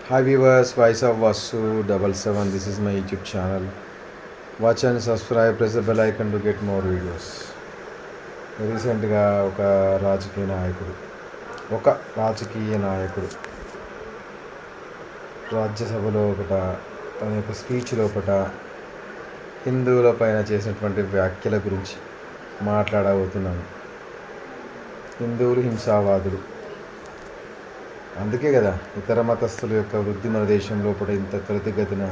Hi viewers, Voice of Vasu 77. This is my YouTube channel. Watch and subscribe. Press the bell icon to get more videos. రీసెంట్గా ఒక రాజకీయ నాయకుడు రాజ్యసభలో తన యొక్క స్పీచ్ లోపల హిందువుల పైన చేసినటువంటి వ్యాఖ్యల గురించి మాట్లాడబోతున్నాను. హిందువులు హింసావాదులు, అందుకే కదా ఇతర మతస్థుల యొక్క వృద్ధి మన దేశం లోపల ఇంత త్వరితగతిన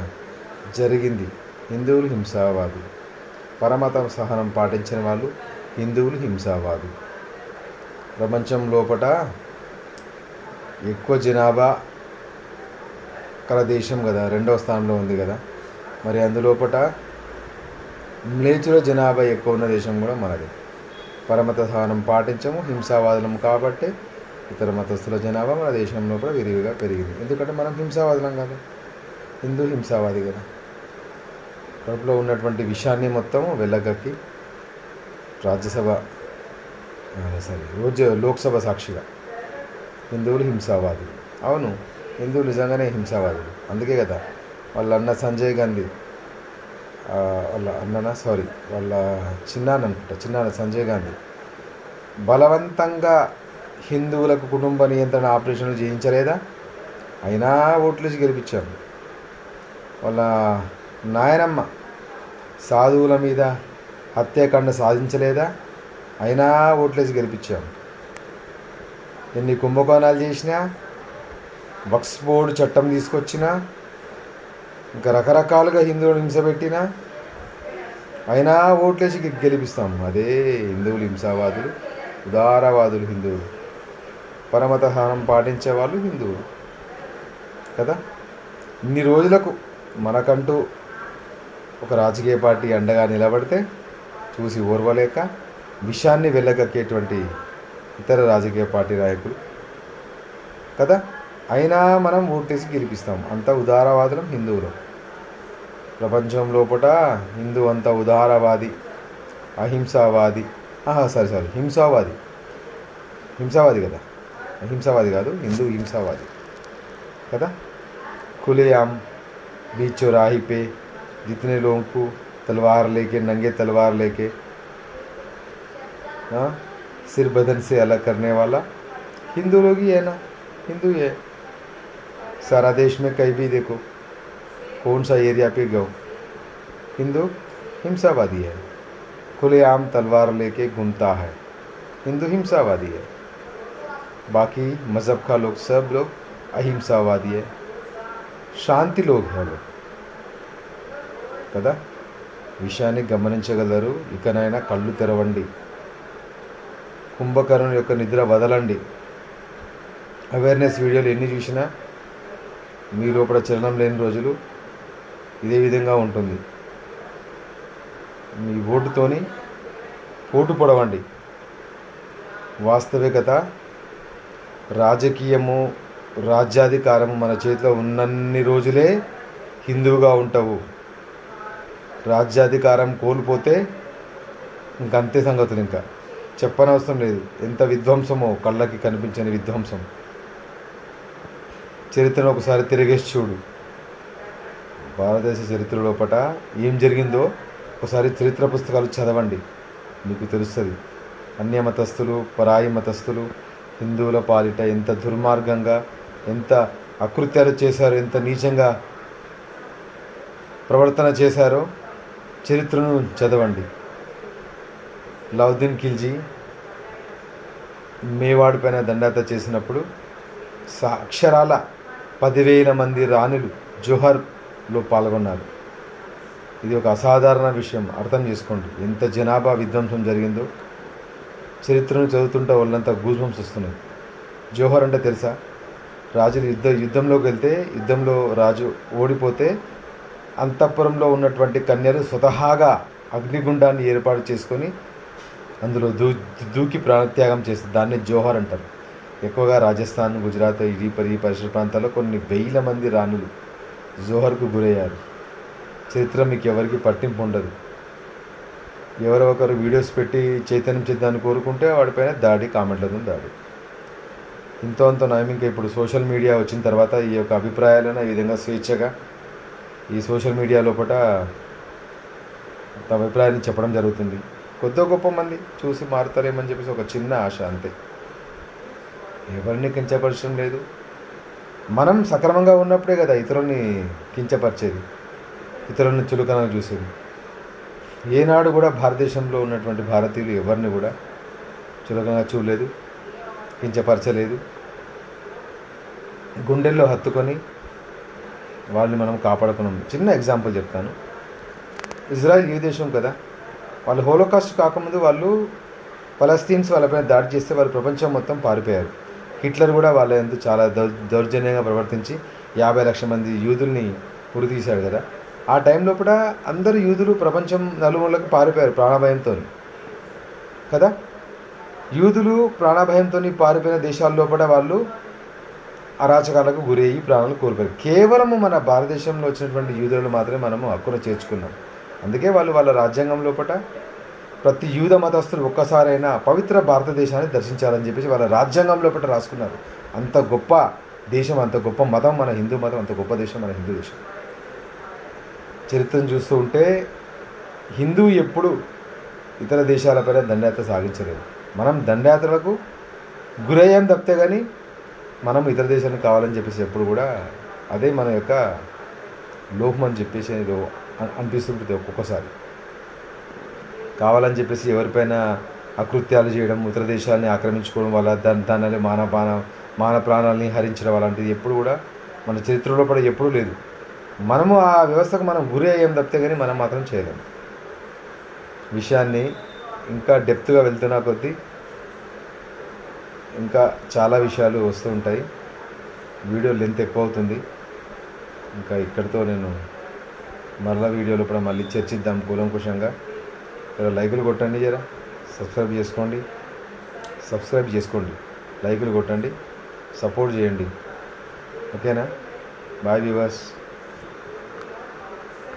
జరిగింది. హిందువులు హింసావాదులు, పరమత సహనం పాటించిన వాళ్ళు హిందువులు హింసావాదులు. ప్రపంచం లోపల ఎక్కువ జనాభా కల దేశం కదా, 2వ స్థానంలో ఉంది కదా. మరి అందులోపట మ్లేచ్చుల జనాభా ఎక్కువ ఉన్న దేశం కూడా మనది. పరమత సహనం పాటించము, హింసావాదులం కాబట్టి ఇతర మతస్థుల జనాభా మన దేశంలో కూడా విరివిగా పెరిగింది. ఎందుకంటే మనం హింసావాదులం కదా, హిందూ హింసావాది కదా. కడుపులో ఉన్నటువంటి విషయాన్ని మొత్తం వెళ్ళగక్కి లోక్సభ సాక్షిగా హిందువులు హింసావాదులు. అవును, హిందువులు నిజంగానే హింసావాదులు. అందుకే కదా వాళ్ళ అన్న సంజయ్ గాంధీ, వాళ్ళ చిన్నాన్న సంజయ్ గాంధీ బలవంతంగా హిందువులకు కుటుంబ నియంత్రణ ఆపరేషన్లు చేయించలేదా? అయినా ఓట్లేసి గెలిపించాము. వాళ్ళ నాయనమ్మ సాధువుల మీద హత్యాకాండ సాధించలేదా? అయినా ఓట్లేసి గెలిపించాము. ఎన్ని కుంభకోణాలు చేసినా, వక్ఫ్ బోర్డు చట్టం తీసుకొచ్చినా, ఇంకా రకరకాలుగా హిందువులు హింస పెట్టినా అయినా ఓట్లేసి గెలిపిస్తాము. అదే హిందువులు హింసావాదులు, ఉదారవాదులు హిందువులు, పరమత సహనం పాటించే వాళ్ళు హిందువులు కదా. ఇన్ని రోజులకు మనకంటూ ఒక రాజకీయ పార్టీ అండగా నిలబడితే చూసి ఓర్వలేక విషయాన్ని వెళ్ళగక్కేటువంటి ఇతర రాజకీయ పార్టీ నాయకులు కదా. అయినా మనం ఓటేసి గెలిపిస్తాం. అంత ఉదారవాదులం హిందువులు. ప్రపంచం లోపల హిందూ అంత ఉదారవాది, అహింసావాది, హింసావాది కదా, అహింసావాది కాదు, హిందూ హింసావాది కదా. खुलेआम बीच चौराहे पे जितने लोगों को तलवार लेके, नंगे तलवार लेके सिर बदन से अलग करने वाला हिंदू लोग ही है ना, हिंदू ही है. सारा देश में कहीं भी देखो, कौन सा एरिया पे गो, हिंदू हिंसावादी है. खुलेआम तलवार लेके घूमता है, हिंदू हिंसावादी है. बाकी मज़हब का लोग सब लोग अहिंसावादी है, శాంతి లోగ్ है लोग కదా. విషయాన్ని గమనించగలరు. ఇకనైనా కళ్ళు తెరవండి. కుంభకర్ణుని యొక్క నిద్ర వదలండి. అవేర్నెస్ వీడియోలు ఎన్ని చూసినా మీ లోపల చలనం లేని రోజులు ఇదే విధంగా ఉంటుంది. మీ ఓటుతోని పోటు పొడవండి. వాస్తవికత, రాజకీయము, రాజ్యాధికారము మన చేతిలో ఉన్నన్ని రోజులే హిందువుగా ఉంటావు. రాజ్యాధికారం కోల్పోతే ఇంకంతే సంగతులు. ఇంకా చెప్పనవసరం లేదు. ఎంత విధ్వంసమో, కళ్ళకి కనిపించని విధ్వంసం. చరిత్రను ఒకసారి తిరిగేసి చూడు. భారతదేశ చరిత్ర లోపల ఏం జరిగిందో ఒకసారి చరిత్ర పుస్తకాలు చదవండి, మీకు తెలుస్తుంది. అన్యమతస్థులు, పరాయి మతస్థులు హిందువుల పాలిట ఎంత దుర్మార్గంగా, ఎంత అకృత్యాలు చేశారో, ఎంత నీచంగా ప్రవర్తన చేశారో చరిత్రను చదవండి. లౌద్దీన్ మేవాడు పైన దండయాత్ర చేసినప్పుడు అక్షరాల 10,000 మంది రాణులు జోహర్లో పాల్గొన్నారు. ఇది ఒక అసాధారణ విషయం. అర్థం చేసుకోండి ఎంత జనాభా విధ్వంసం జరిగిందో. చరిత్రను చదువుతుంటే వాళ్ళంతా గూజ్బంప్స్ వస్తున్నాయి. జోహర్ అంటే తెలుసా? రాజులు యుద్ధంలోకి వెళ్తే, యుద్ధంలో రాజు ఓడిపోతే అంతఃపురంలో ఉన్నటువంటి కన్యలు స్వతహాగా అగ్నిగుండాన్ని ఏర్పాటు చేసుకొని అందులో దూకి ప్రాణత్యాగం చేస్తారు. దాన్ని జోహర్ అంటారు. ఎక్కువగా రాజస్థాన్, గుజరాత్, ఈ పరిసర ప్రాంతాల్లో కొన్ని 1000 మంది రాణులు జోహర్కు గురయ్యారు. చరిత్ర మీకు ఎవరికి పట్టింపు ఉండదు. ఎవరో ఒకరు వీడియోస్ పెట్టి చైతన్యం చేద్దామని కోరుకుంటే వాడిపైన దాడి, కామెంట్లతో దాడి. ఇంతో అంత నయం. ఇంకా ఇప్పుడు సోషల్ మీడియా వచ్చిన తర్వాత ఈ యొక్క అభిప్రాయాలను ఈ విధంగా స్వేచ్ఛగా ఈ సోషల్ మీడియా లోపల తమ అభిప్రాయాన్ని చెప్పడం జరుగుతుంది. కొద్ది గొప్ప మంది చూసి మారుతారేమని చెప్పేసి ఒక చిన్న ఆశ అంతే. ఎవరిని కించపరచడం లేదు. మనం సక్రమంగా ఉన్నప్పుడే కదా ఇతరుల్ని కించపరిచేది, ఇతరుల్ని చులకనగా చూసేది. ఏనాడు కూడా భారతదేశంలో ఉన్నటువంటి భారతీయులు ఎవరిని కూడా చులకనగా చూడలేదు, కించపరచలేదు. గుండెల్లో హత్తుకొని వాళ్ళని మనం కాపాడుకున్నాం. చిన్న ఎగ్జాంపుల్ చెప్తాను. ఇజ్రాయెల్ ఏ దేశం కదా, వాళ్ళు హోలోకాస్ట్ కాకముందు వాళ్ళు పలస్తీన్స్ వాళ్ళపైన దాడి చేస్తే వాళ్ళు ప్రపంచం మొత్తం పారిపోయారు. హిట్లర్ కూడా వాళ్ళ ఎందుకు చాలా దౌర్జన్యంగా ప్రవర్తించి 50 లక్షల మంది యూదుల్ని ఉరి తీశాడు కదా. ఆ టైంలో కూడా అందరు యూదులు ప్రపంచం నలుమూలకు పారిపోయారు ప్రాణభయంతో కదా. యూదులు ప్రాణభయంతో పారిపోయిన దేశాల్లో కూడా వాళ్ళు అరాచకాలకు గురయ్యి ప్రాణాలు కోల్పోయారు. కేవలము మన భారతదేశంలో వచ్చినటువంటి యూదులను మాత్రమే మనము హక్కును చేర్చుకున్నాం. అందుకే వాళ్ళు వాళ్ళ రాజ్యాంగం లోపల ప్రతి యూద మతస్థులు ఒక్కసారైనా పవిత్ర భారతదేశాన్ని దర్శించాలని చెప్పేసి వాళ్ళ రాజ్యాంగం లోపల రాసుకున్నారు. అంత గొప్ప దేశం, అంత గొప్ప మతం మన హిందూ మతం, అంత గొప్ప దేశం మన హిందూ దేశం. చరిత్రను చూస్తూ ఉంటే హిందూ ఎప్పుడు ఇతర దేశాలపైన దండయాత్ర సాగించలేదు. మనం దండయాత్రలకు గురయ్యాం తప్పితే కానీ మనం ఇతర దేశానికి కావాలని చెప్పేసి ఎప్పుడు కూడా అదే మన యొక్క లోపం అని చెప్పేసి ఏదో అనిపిస్తుంటుంది. ఒక్కొక్కసారి కావాలని చెప్పేసి ఎవరిపైన అకృత్యాలు చేయడం, ఇతర దేశాలని ఆక్రమించుకోవడం వల్ల దాని మాన ప్రాణాలని హరించడం అలాంటిది ఎప్పుడు కూడా మన చరిత్రలో కూడా ఎప్పుడూ లేదు. మనము ఆ వ్యవస్థకు మనం గురి అయ్యాం తప్పితే కానీ మనం మాత్రం చేయలేము. విషయాన్ని ఇంకా డెప్త్గా వెళ్తున్నా కొద్దీ ఇంకా చాలా విషయాలు వస్తూ ఉంటాయి. వీడియో లెంత్ ఎక్కువ అవుతుంది. ఇంకా ఇక్కడితో నేను మరలా వీడియోలో కూడా మళ్ళీ చర్చిద్దాం కూలంకుషంగా. లైకులు కొట్టండి, జరా సబ్స్క్రైబ్ చేసుకోండి, లైకులు కొట్టండి, సపోర్ట్ చేయండి. ఓకేనా? Bye viewers.